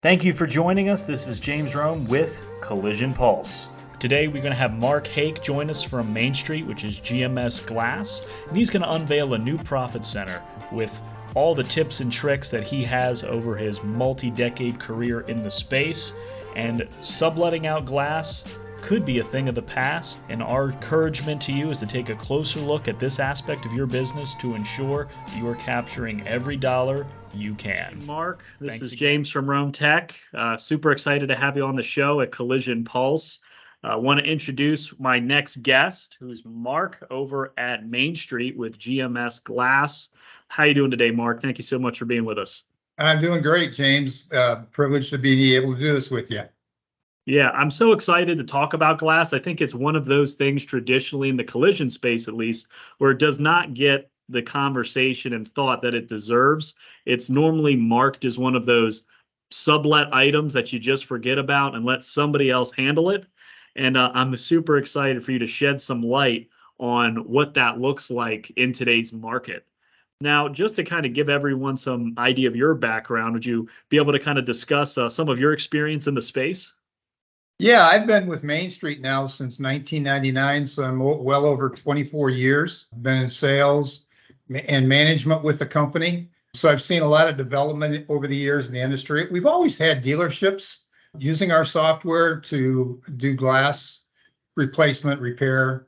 Thank you for joining us. This is James Rome with Collision Pulse. Today we're going to have Mark Hake join us from Mainstreet, which is GMS Glass, and he's going to unveil a new profit center with all the tips and tricks that he has over his multi-decade career in the space. And subletting out glass could be a thing of the past, and our encouragement to you is to take a closer look at this aspect of your business to ensure that you are capturing every dollar you can. Mark, this is James from Rome Tech. Super excited to have you on the show at Collision Pulse. I want to introduce my next guest, who's Mark over at Mainstreet with GMS Glass. How you doing today, Mark? Thank you so much for being with us. I'm doing great, James. Privileged to be able to do this with you. Yeah, I'm so excited to talk about glass. I think it's one of those things traditionally in the collision space, at least, where it does not get the conversation and thought that it deserves. It's normally marked as one of those sublet items that you just forget about and let somebody else handle it. And I'm super excited for you to shed some light on what that looks like in today's market. Now, just to kind of give everyone some idea of your background, would you be able to kind of discuss some of your experience in the space? Yeah, I've been with Mainstreet now since 1999, so I'm well over 24 years. I've been in sales and management with the company. So I've seen a lot of development over the years in the industry. We've always had dealerships using our software to do glass replacement, repair,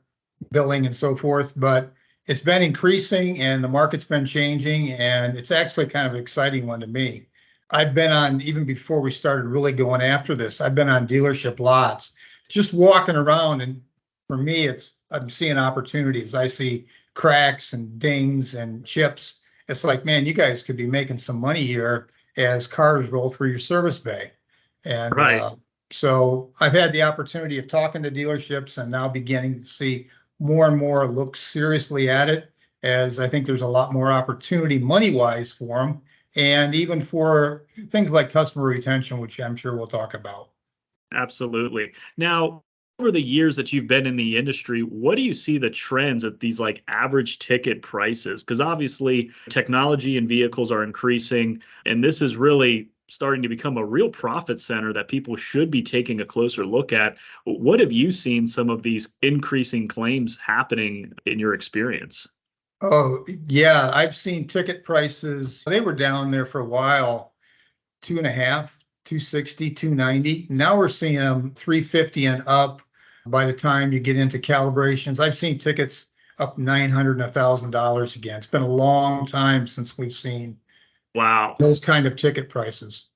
billing, and so forth. But it's been increasing and the market's been changing, and it's actually kind of an exciting one to me. I've been on, even before we started really going after this, I've been on dealership lots, just walking around. And for me, I'm seeing opportunities. I see cracks and dings and chips. It's like, man, you guys could be making some money here as cars roll through your service bay. And Right. So I've had the opportunity of talking to dealerships and now beginning to see more and more look seriously at it, as I think there's a lot more opportunity money-wise for them, and even for things like customer retention, which I'm sure we'll talk about. Absolutely. Now, over the years that you've been in the industry, what do you see the trends at these like average ticket prices? Because obviously technology and vehicles are increasing, and this is really starting to become a real profit center that people should be taking a closer look at. What have you seen some of these increasing claims happening in your experience? Oh, yeah, I've seen ticket prices. They were down there for a while, 2.5, 260, 290. Now we're seeing them 350 and up by the time you get into calibrations. I've seen tickets up $900 and $1,000 again. It's been a long time since we've seen Wow. those kind of ticket prices.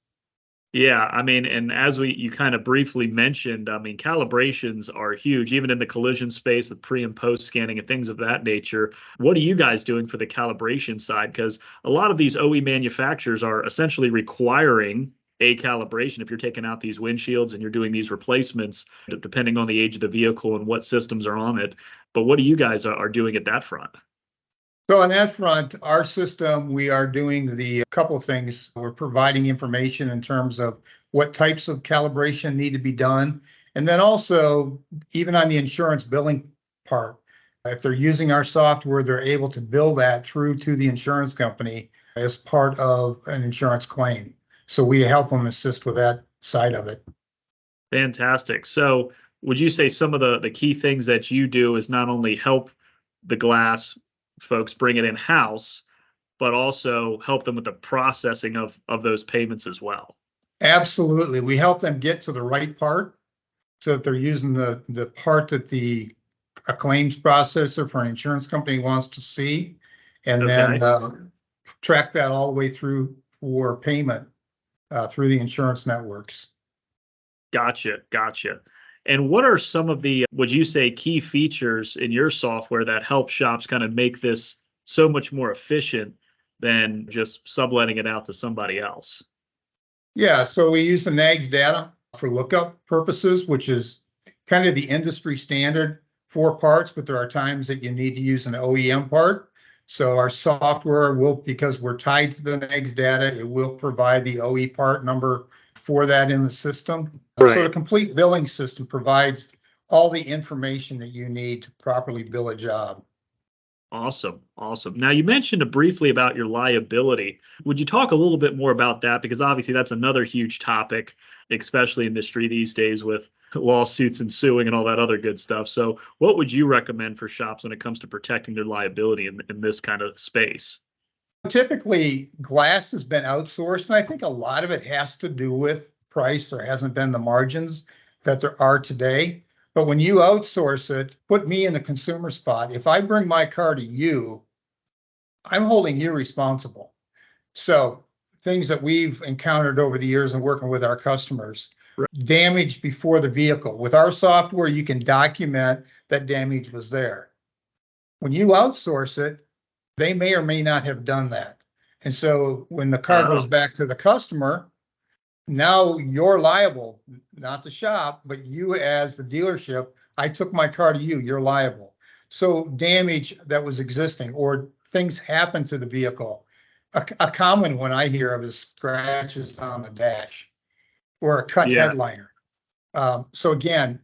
Yeah, I mean, and as you kind of briefly mentioned, I mean, calibrations are huge, even in the collision space with pre and post scanning and things of that nature. What are you guys doing for the calibration side? Because a lot of these OE manufacturers are essentially requiring a calibration if you're taking out these windshields and you're doing these replacements, depending on the age of the vehicle and what systems are on it. But what do you guys are doing at that front? So on that front, our system, we are doing the couple of things. We're providing information in terms of what types of calibration need to be done. And then also, even on the insurance billing part, if they're using our software, they're able to bill that through to the insurance company as part of an insurance claim. So we help them assist with that side of it. Fantastic. So would you say some of the key things that you do is not only help the glass folks bring it in-house, but also help them with the processing of those payments as well? Absolutely. We help them get to the right part so that they're using the part that a claims processor for an insurance company wants to see, and Okay. then track that all the way through for payment through the insurance networks. Gotcha. Gotcha. And what are some of the, would you say, key features in your software that help shops kind of make this so much more efficient than just subletting it out to somebody else? Yeah, so we use the NAGS data for lookup purposes, which is kind of the industry standard for parts, but there are times that you need to use an OEM part. So our software will, because we're tied to the NAGS data, it will provide the OE part number for that in the system. So the complete billing system provides all the information that you need to properly bill a job. Awesome. Awesome. Now, you mentioned briefly about your liability. Would you talk a little bit more about that? Because obviously that's another huge topic, especially in the industry these days with lawsuits and suing and all that other good stuff. So, what would you recommend for shops when it comes to protecting their liability in this kind of space? Typically, glass has been outsourced, and I think a lot of it has to do with price. There hasn't been the margins that there are today. But when you outsource it, put me in the consumer spot. If I bring my car to you, I'm holding you responsible. So things that we've encountered over the years and working with our customers, Right. damage before the vehicle. With our software, you can document that damage was there. When you outsource it, they may or may not have done that. And so when the car goes Oh, back to the customer, now you're liable, not the shop, but you as the dealership. I took my car to you, you're liable. So damage that was existing or things happen to the vehicle. A common one I hear of is scratches on the dash or a cut yeah. headliner. So again,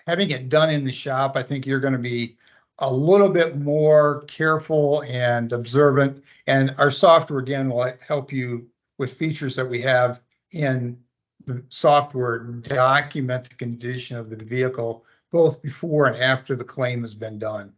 having it done in the shop, I think you're going to be a little bit more careful and observant. And our software, again, will help you with features that we have in the software, document the condition of the vehicle, both before and after the claim has been done.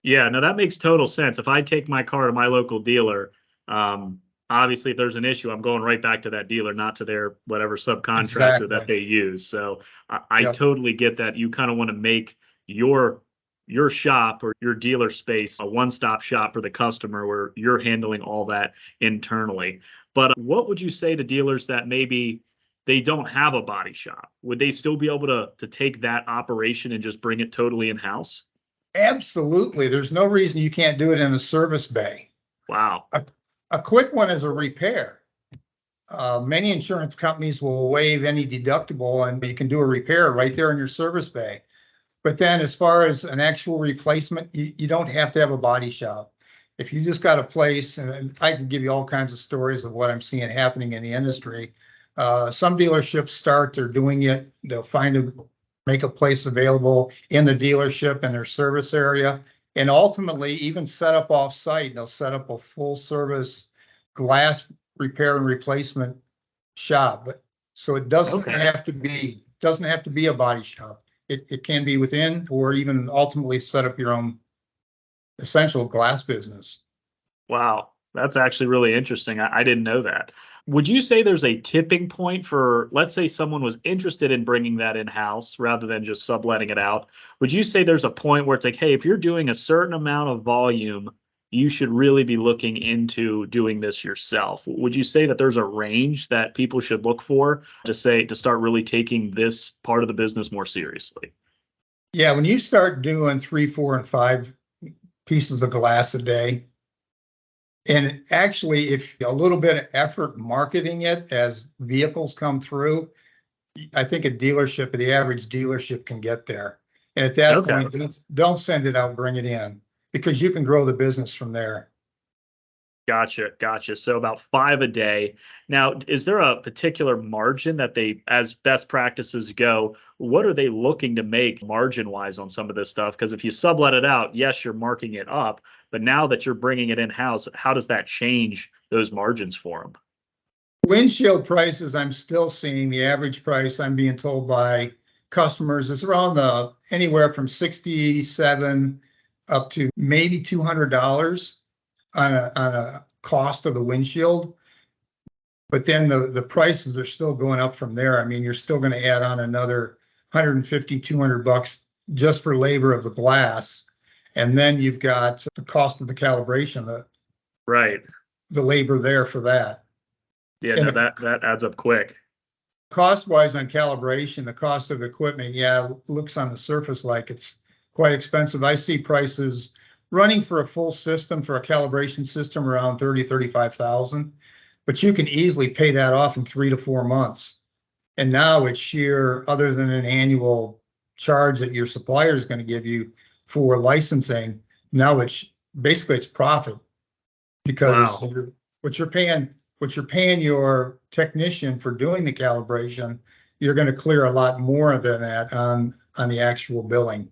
Yeah, no, that makes total sense. If I take my car to my local dealer, um, obviously, if there's an issue, I'm going right back to that dealer, not to their whatever subcontractor that Exactly. they use. So I Yep. totally get that. You kind of want to make your your shop or your dealer space a one-stop shop for the customer where you're handling all that internally. But what would you say to dealers that maybe they don't have a body shop? Would they still be able to take that operation and just bring it totally in-house? Absolutely. There's no reason you can't do it in a service bay. Wow. A, a quick one is a repair. Many insurance companies will waive any deductible and you can do a repair right there in your service bay. But then as far as an actual replacement, you don't have to have a body shop. If you just got a place, and I can give you all kinds of stories of what I'm seeing happening in the industry. Some dealerships start, they're doing it, they'll make a place available in the dealership and their service area. And ultimately even set up off-site, they'll set up a full service glass repair and replacement shop. But so it doesn't Okay. have to be a body shop. It can be within or even ultimately set up your own essential glass business. Wow, that's actually really interesting. I didn't know that. Would you say there's a tipping point for, let's say someone was interested in bringing that in-house rather than just subletting it out? Would you say there's a point where it's like, hey, if you're doing a certain amount of volume, you should really be looking into doing this yourself? Would you say that there's a range that people should look for to start really taking this part of the business more seriously? Yeah, when you start doing 3, 4, and 5 pieces of glass a day, and actually, if a little bit of effort marketing it as vehicles come through, I think the average dealership can get there. And at that Okay. point, don't send it out, bring it in, because you can grow the business from there. Gotcha, gotcha. So about 5 a day. Now, is there a particular margin that they, as best practices go, what are they looking to make margin-wise on some of this stuff? Because if you sublet it out, yes, you're marking it up, but now that you're bringing it in-house, how does that change those margins for them? Windshield prices, I'm still seeing the average price I'm being told by customers is around anywhere from 67 up to maybe $200 on a cost of the windshield. But then the prices are still going up from there. I mean, you're still going to add on another 150, $200 just for labor of the glass. And then you've got the cost of the calibration, Right. the labor there for that. Yeah, And no, the that adds up quick. cost wise on calibration, the cost of equipment, yeah, looks on the surface like it's quite expensive. I see prices running for a full system for a calibration system around 30, 35,000, but you can easily pay that off in 3 to 4 months. And now it's sheer, other than an annual charge that your supplier is going to give you for licensing, now it's basically it's profit because Wow. what you're paying, what you're paying your technician for doing the calibration, you're going to clear a lot more than that on the actual billing.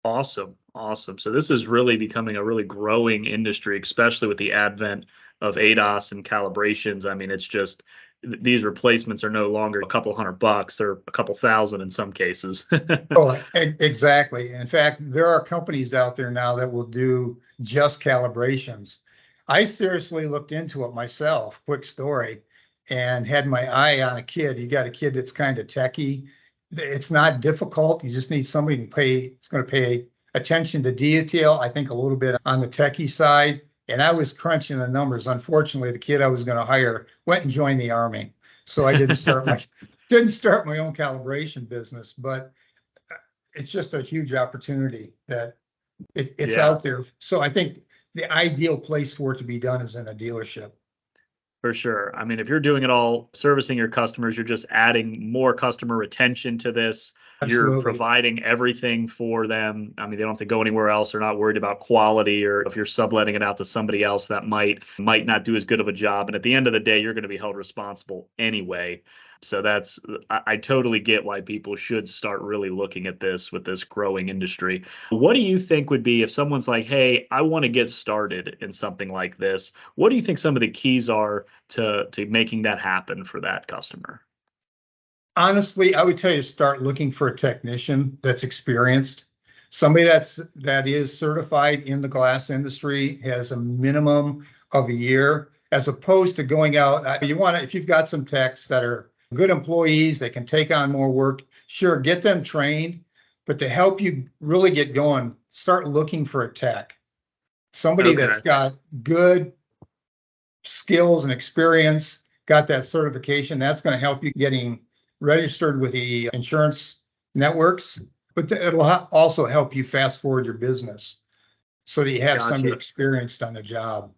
Awesome. Awesome. So this is really becoming a really growing industry, especially with the advent of ADAS and calibrations. I mean, it's just these replacements are no longer a couple $100. They're a couple thousand in some cases. Oh, exactly. In fact, there are companies out there now that will do just calibrations. I seriously looked into it myself, quick story, and had my eye on a kid. You got a kid that's kind of techie. It's not difficult. You just need somebody to it's going to pay attention to detail. I think a little bit on the techie side. And I was crunching the numbers. Unfortunately, the kid I was going to hire went and joined the Army. So I didn't start my own calibration business, but it's just a huge opportunity that it's Yeah. out there. So I think the ideal place for it to be done is in a dealership. For sure. I mean, if you're doing it all, servicing your customers, you're just adding more customer retention to this. You're Absolutely. providing everything for them. I mean, they don't have to go anywhere else. They're not worried about quality, or if you're subletting it out to somebody else that might not do as good of a job. And at the end of the day, you're going to be held responsible anyway. So I totally get why people should start really looking at this with this growing industry. What do you think would be if someone's like, hey, I want to get started in something like this? What do you think some of the keys are to making that happen for that customer? Honestly, I would tell you start looking for a technician that's experienced, somebody that is certified in the glass industry, has a minimum of a year, as opposed to going out. You want to, if you've got some techs that are good employees, they can take on more work, sure, get them trained, but to help you really get going, start looking for a tech, somebody Okay. that's got good skills and experience, got that certification. That's going to help you getting registered with the insurance networks, but it'll also help you fast forward your business so that you have somebody Gotcha. experienced on the job.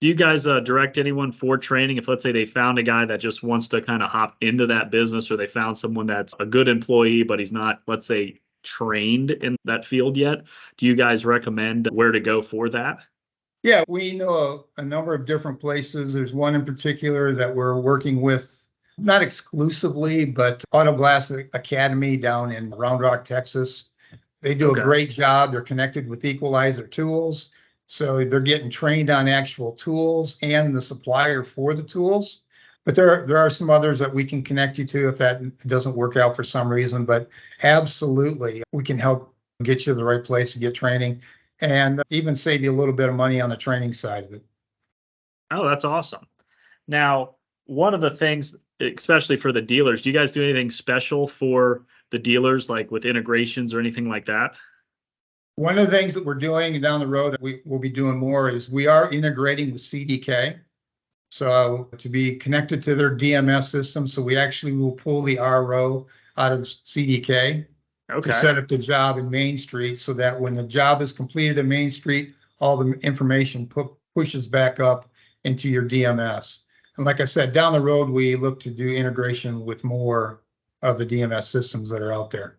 Do you guys direct anyone for training? If let's say they found a guy that just wants to kind of hop into that business, or they found someone that's a good employee, but he's not, let's say, trained in that field yet, do you guys recommend where to go for that? Yeah, we know a number of different places. There's one in particular that we're working with, not exclusively, but Auto Glass Academy down in Round Rock, Texas. They do a Okay. great job. They're connected with Equalizer tools. So they're getting trained on actual tools and the supplier for the tools. But there are some others that we can connect you to if that doesn't work out for some reason. But absolutely, we can help get you to the right place to get training and even save you a little bit of money on the training side of it. Oh, that's awesome. Now, one of the things, especially for the dealers, do you guys do anything special for the dealers, like with integrations or anything like that? One of the things that we're doing down the road that we will be doing more is we are integrating with CDK. So to be connected to their DMS system. So we actually will pull the RO out of CDK to Okay. set up the job in Mainstreet so that when the job is completed in Mainstreet, all the information pushes back up into your DMS. And like I said, down the road, we look to do integration with more of the DMS systems that are out there.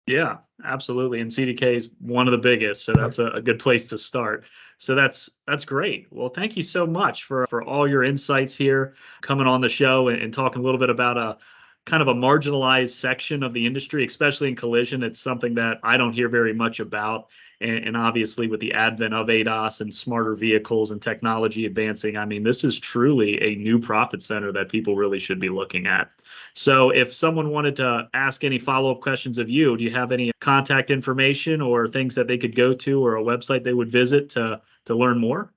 Yeah, absolutely. And CDK is one of the biggest, so that's a good place to start. So that's great. Well, thank you so much for all your insights here, coming on the show and talking a little bit about a kind of a marginalized section of the industry, especially in collision. It's something that I don't hear very much about. And obviously, with the advent of ADAS and smarter vehicles and technology advancing, I mean, this is truly a new profit center that people really should be looking at. So if someone wanted to ask any follow-up questions of you, do you have any contact information or things that they could go to or a website they would visit to learn more?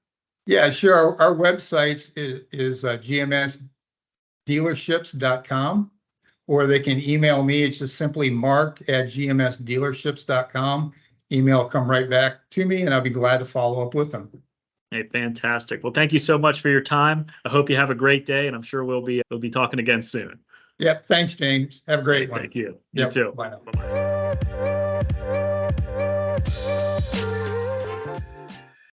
Yeah, sure. Our website is gmsdealerships.com, or they can email me. It's just simply mark@gmsdealerships.com. Email will come right back to me, and I'll be glad to follow up with them. Hey, fantastic. Well, thank you so much for your time. I hope you have a great day, and I'm sure we'll be talking again soon. Yep. Thanks, James. Have a Hey, great one. thank you. You Yep. too. Bye now. Bye-bye.